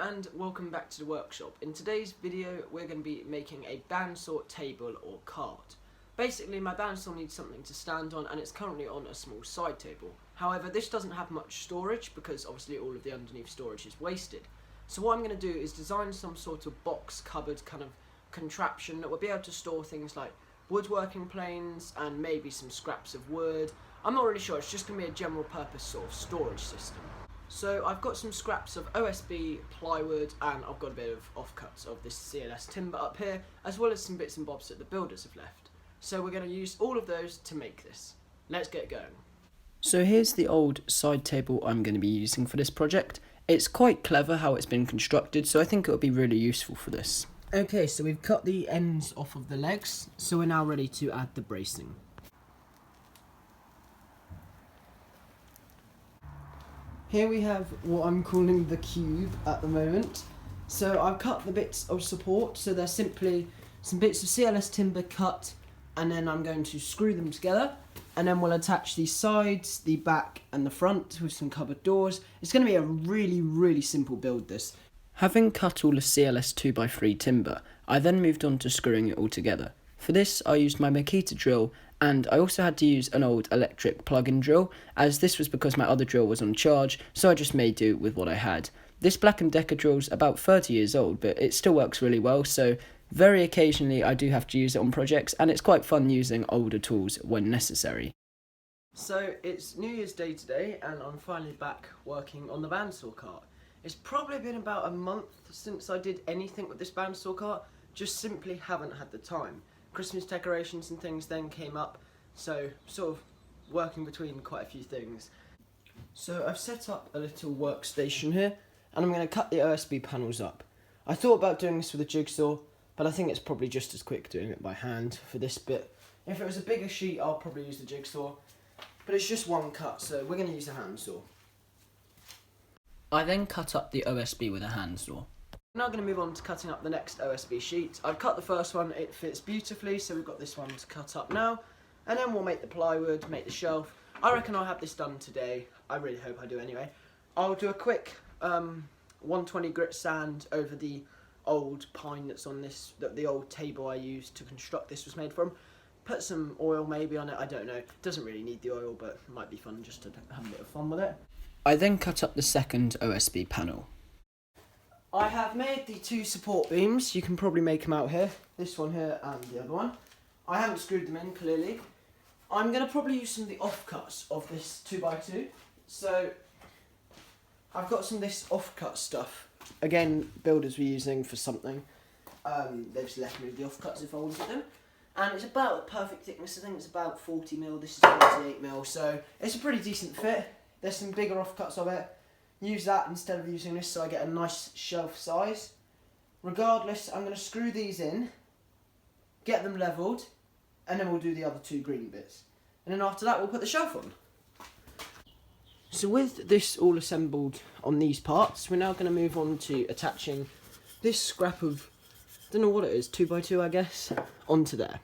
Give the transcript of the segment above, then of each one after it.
and welcome back to the workshop. In today's video we're going to be making a bandsaw table or cart. Basically my bandsaw needs something to stand on and it's currently on a small side table. However, this doesn't have much storage because obviously all of the underneath storage is wasted. So what I'm going to do is design some sort of box cupboard kind of contraption that will be able to store things like woodworking planes and maybe some scraps of wood. I'm not really sure, it's just going to be a general purpose sort of storage system. So I've got some scraps of OSB plywood and I've got a bit of offcuts of this CLS timber up here, as well as some bits and bobs that the builders have left. So we're going to use all of those to make this. Let's get going. So here's the old side table I'm going to be using for this project. It's quite clever how it's been constructed, so I think it'll be really useful for this. Okay, so we've cut the ends off of the legs, so we're now ready to add the bracing. Here we have what I'm calling the cube at the moment. So I've cut the bits of support, so they're simply some bits of CLS timber cut, and then I'm going to screw them together, and then we'll attach the sides, the back and the front with some cupboard doors. It's going to be a really simple build, this. Having cut all the CLS 2x3 timber, I then moved on to screwing it all together. For this I used my Makita drill, and I also had to use an old electric plug-in drill, as this was because my other drill was on charge, so I just made do with what I had. This Black & Decker drill's about 30 years old, but it still works really well, so very occasionally I do have to use it on projects, and it's quite fun using older tools when necessary. So it's New Year's Day today, and I'm finally back working on the bandsaw cart. It's probably been about a month since I did anything with this bandsaw cart, just simply haven't had the time. Christmas decorations and things then came up, so sort of working between quite a few things. So I've set up a little workstation here, and I'm going to cut the OSB panels up. I thought about doing this with a jigsaw, but I think it's probably just as quick doing it by hand for this bit. If it was a bigger sheet, I'll probably use the jigsaw, but it's just one cut, so we're going to use a handsaw. I then cut up the OSB with a handsaw. I'm now going to move on to cutting up the next OSB sheet. I've cut the first one, it fits beautifully, so we've got this one to cut up now. And then we'll make the plywood, make the shelf. I reckon I'll have this done today. I really hope I do anyway. I'll do a quick 120 grit sand over the old pine that's on this, that the old table I used to construct this was made from. Put some oil maybe on it, I don't know. Doesn't really need the oil, but it might be fun just to have a bit of fun with it. I then cut up the second OSB panel. I have made the two support beams. You can probably make them out here. This one here and the other one. I haven't screwed them in, clearly. I'm going to probably use some of the offcuts of this 2x2. So I've got some of this offcut stuff. Again, builders were using for something. They've just left me with the offcuts if I wanted them. And it's about the perfect thickness. I think it's about 40mm. This is 48mm. So it's a pretty decent fit. There's some bigger offcuts of it. Use that instead of using this so I get a nice shelf size. Regardless, I'm going to screw these in, get them levelled, and then we'll do the other two green bits. And then after that we'll put the shelf on. So with this all assembled on these parts, we're now going to move on to attaching this scrap of, I don't know what it is, 2x2 I guess, onto there.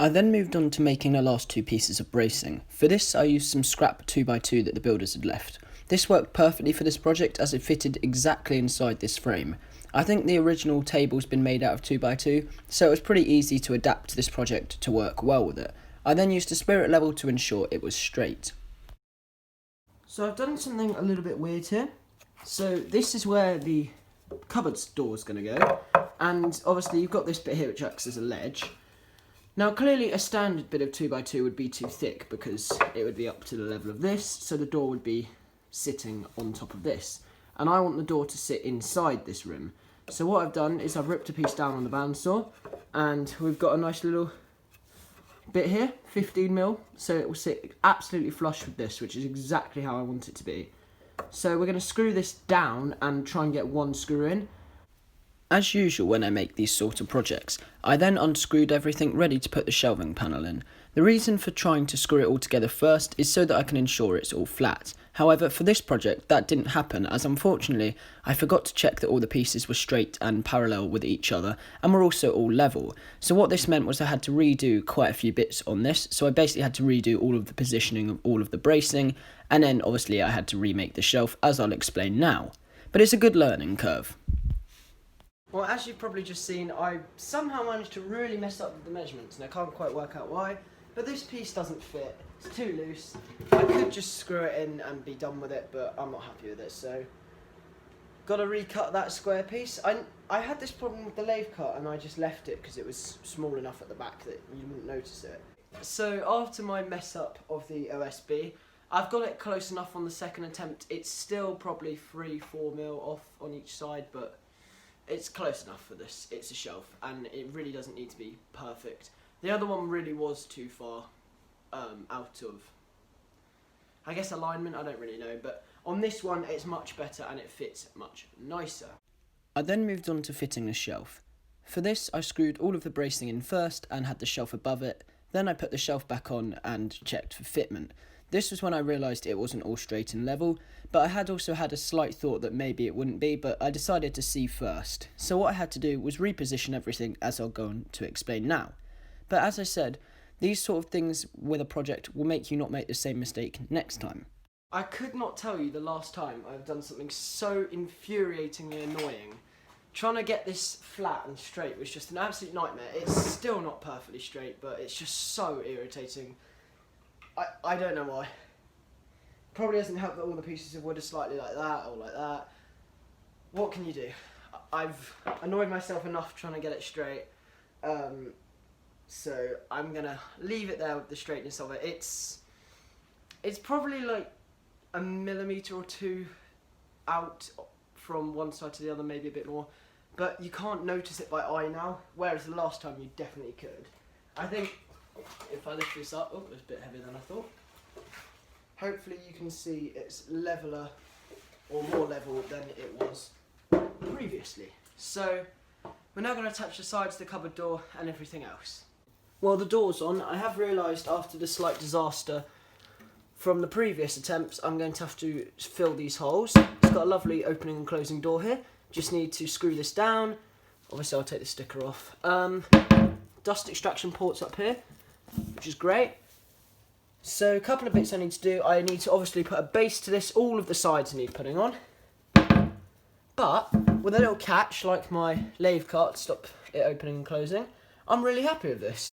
I then moved on to making the last two pieces of bracing. For this I used some scrap 2x2 that the builders had left. This worked perfectly for this project as it fitted exactly inside this frame. I think the original table's been made out of 2x2, so it was pretty easy to adapt to this project to work well with it. I then used a spirit level to ensure it was straight. So I've done something a little bit weird here. So this is where the cupboard door is going to go, and obviously you've got this bit here which acts as a ledge. Now clearly a standard bit of 2x2 would be too thick because it would be up to the level of this, so the door would be sitting on top of this, and I want the door to sit inside this rim. So what I've done is I've ripped a piece down on the bandsaw, and we've got a nice little bit here, 15mm, so it will sit absolutely flush with this, which is exactly how I want it to be. So we're going to screw this down and try and get one screw in. As usual when I make these sort of projects, I then unscrewed everything ready to put the shelving panel in. The reason for trying to screw it all together first is so that I can ensure it's all flat. However, for this project that didn't happen, as unfortunately I forgot to check that all the pieces were straight and parallel with each other and were also all level. So what this meant was I had to redo quite a few bits on this, so I basically had to redo all of the positioning of all of the bracing, and then obviously I had to remake the shelf, as I'll explain now. But it's a good learning curve. Well, as you've probably just seen, I somehow managed to really mess up with the measurements, and I can't quite work out why, but this piece doesn't fit. It's too loose. I could just screw it in and be done with it, but I'm not happy with it, so gotta recut that square piece. I had this problem with the lathe cut, and I just left it because it was small enough at the back that you wouldn't notice it. So after my mess up of the OSB, I've got it close enough on the second attempt. It's still probably 3-4 mil off on each side, but it's close enough for this. It's a shelf, and it really doesn't need to be perfect. The other one really was too far out of, I guess, alignment. I don't really know, but on this one it's much better and it fits much nicer. I then moved on to fitting the shelf. For this, I screwed all of the bracing in first and had the shelf above it. Then I put the shelf back on and checked for fitment. This was when I realised it wasn't all straight and level, but I had also had a slight thought that maybe it wouldn't be, but I decided to see first. So what I had to do was reposition everything, as I'll go on to explain now. But as I said, these sort of things with a project will make you not make the same mistake next time. I could not tell you the last time I've done something so infuriatingly annoying. Trying to get this flat and straight was just an absolute nightmare. It's still not perfectly straight, but it's just so irritating. I don't know why. Probably doesn't help that all the pieces of wood are slightly like that or like that. What can you do? I've annoyed myself enough trying to get it straight. So I'm gonna leave it there with the straightness of it. It's probably like a millimetre or two out from one side to the other, maybe a bit more, but you can't notice it by eye now, whereas the last time you definitely could. I think if I lift this up, oh, it's a bit heavier than I thought. Hopefully you can see it's leveler or more level than it was previously. So we're now going to attach the sides, the cupboard door and everything else. While the door's on, I have realised after the slight disaster from the previous attempts, I'm going to have to fill these holes. It's got a lovely opening and closing door here. Just need to screw this down. Obviously I'll take the sticker off. Dust extraction ports up here, which is great. So a couple of bits I need to do. I need to obviously put a base to this. All of the sides need putting on. But with a little catch, like my lathe cut to stop it opening and closing, I'm really happy with this.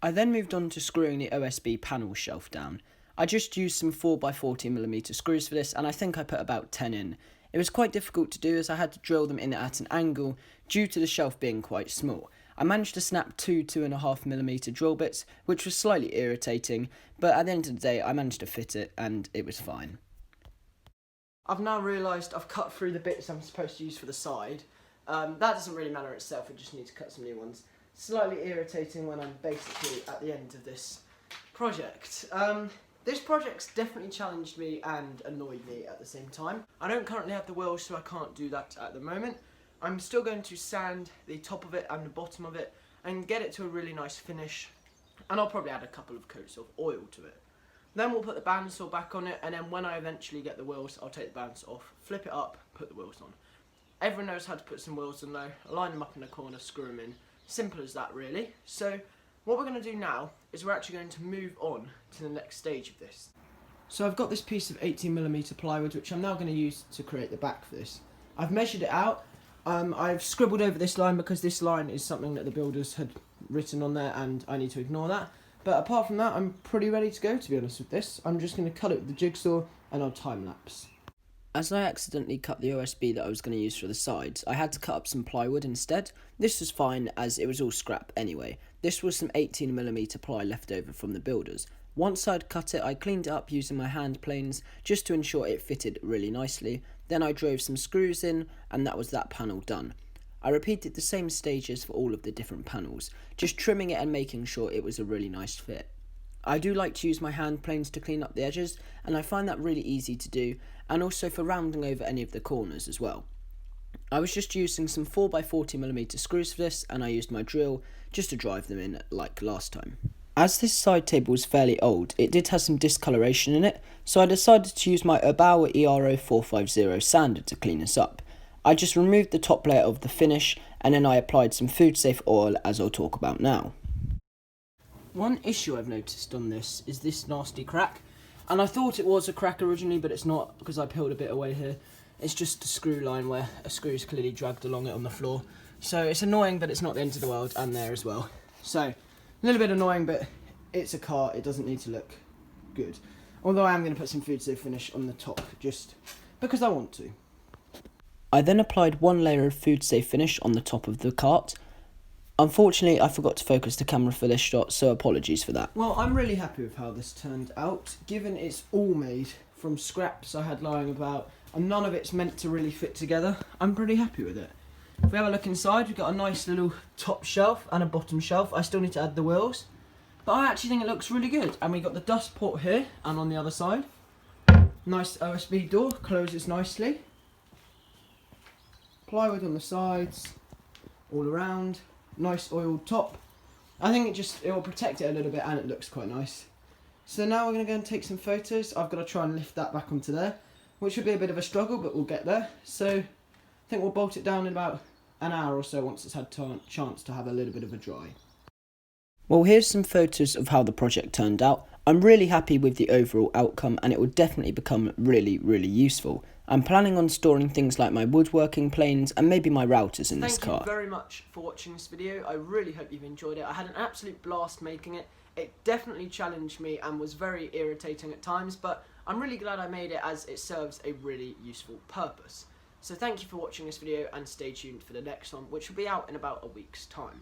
I then moved on to screwing the OSB panel shelf down. I just used some 4x40mm screws for this, and I think I put about 10 in. It was quite difficult to do as I had to drill them in at an angle due to the shelf being quite small. I managed to snap 2.5mm drill bits, which was slightly irritating, but at the end of the day I managed to fit it and it was fine. I've now realised I've cut through the bits I'm supposed to use for the side. That doesn't really matter itself, I just need to cut some new ones. Slightly irritating when I'm basically at the end of this project. This project's definitely challenged me and annoyed me at the same time. I don't currently have the wheels, so I can't do that at the moment. I'm still going to sand the top of it and the bottom of it and get it to a really nice finish, and I'll probably add a couple of coats of oil to it. Then we'll put the bandsaw back on it, and then when I eventually get the wheels, I'll take the bandsaw off, flip it up, put the wheels on. Everyone knows how to put some wheels on though. Line them up in the corner, screw them in. Simple as that really. So what we're going to do now is we're actually going to move on to the next stage of this. So I've got this piece of 18mm plywood which I'm now going to use to create the back for this. I've measured it out. I've scribbled over this line because this line is something that the builders had written on there and I need to ignore that. But apart from that, I'm pretty ready to go, to be honest with this. I'm just going to cut it with the jigsaw and I'll time lapse. As I accidentally cut the OSB that I was going to use for the sides, I had to cut up some plywood instead. This was fine as it was all scrap anyway. This was some 18mm ply left over from the builders. Once I'd cut it, I cleaned it up using my hand planes just to ensure it fitted really nicely. Then I drove some screws in and that was that panel done. I repeated the same stages for all of the different panels, just trimming it and making sure it was a really nice fit. I do like to use my hand planes to clean up the edges, and I find that really easy to do, and also for rounding over any of the corners as well. I was just using some 4x40mm screws for this, and I used my drill just to drive them in like last time. As this side table was fairly old, it did have some discoloration in it, so I decided to use my Erbauer ERO 450 sander to clean this up. I just removed the top layer of the finish, and then I applied some food safe oil, as I'll talk about now. One issue I've noticed on this is this nasty crack, and I thought it was a crack originally, but it's not because I peeled a bit away here. It's just a screw line where a screw is clearly dragged along it on the floor. So it's annoying, but it's not the end of the world, and there as well. So, a little bit annoying, but it's a cart, it doesn't need to look good. Although I am going to put some food safe finish on the top, just because I want to. I then applied one layer of food safe finish on the top of the cart. Unfortunately, I forgot to focus the camera for this shot, so apologies for that. Well, I'm really happy with how this turned out, given it's all made from scraps I had lying about, and none of it's meant to really fit together. I'm pretty happy with it. If we have a look inside, we've got a nice little top shelf and a bottom shelf. I still need to add the wheels, but I actually think it looks really good. And we've got the dust port here and on the other side. Nice OSB door, closes nicely. Plywood on the sides, all around. Nice oiled top. I think it will protect it a little bit, and it looks quite nice. So now we're going to go and take some photos. I've got to try and lift that back onto there, which will be a bit of a struggle, but we'll get there. So I think we'll bolt it down in about an hour or so once it's had chance to have a little bit of a dry. Well, here's some photos of how the project turned out. I'm really happy with the overall outcome, and it will definitely become really, really useful. I'm planning on storing things like my woodworking planes and maybe my routers in this car. Thank you very much for watching this video. I really hope you've enjoyed it. I had an absolute blast making it. It definitely challenged me and was very irritating at times, but I'm really glad I made it, as it serves a really useful purpose. So thank you for watching this video, and stay tuned for the next one, which will be out in about a week's time.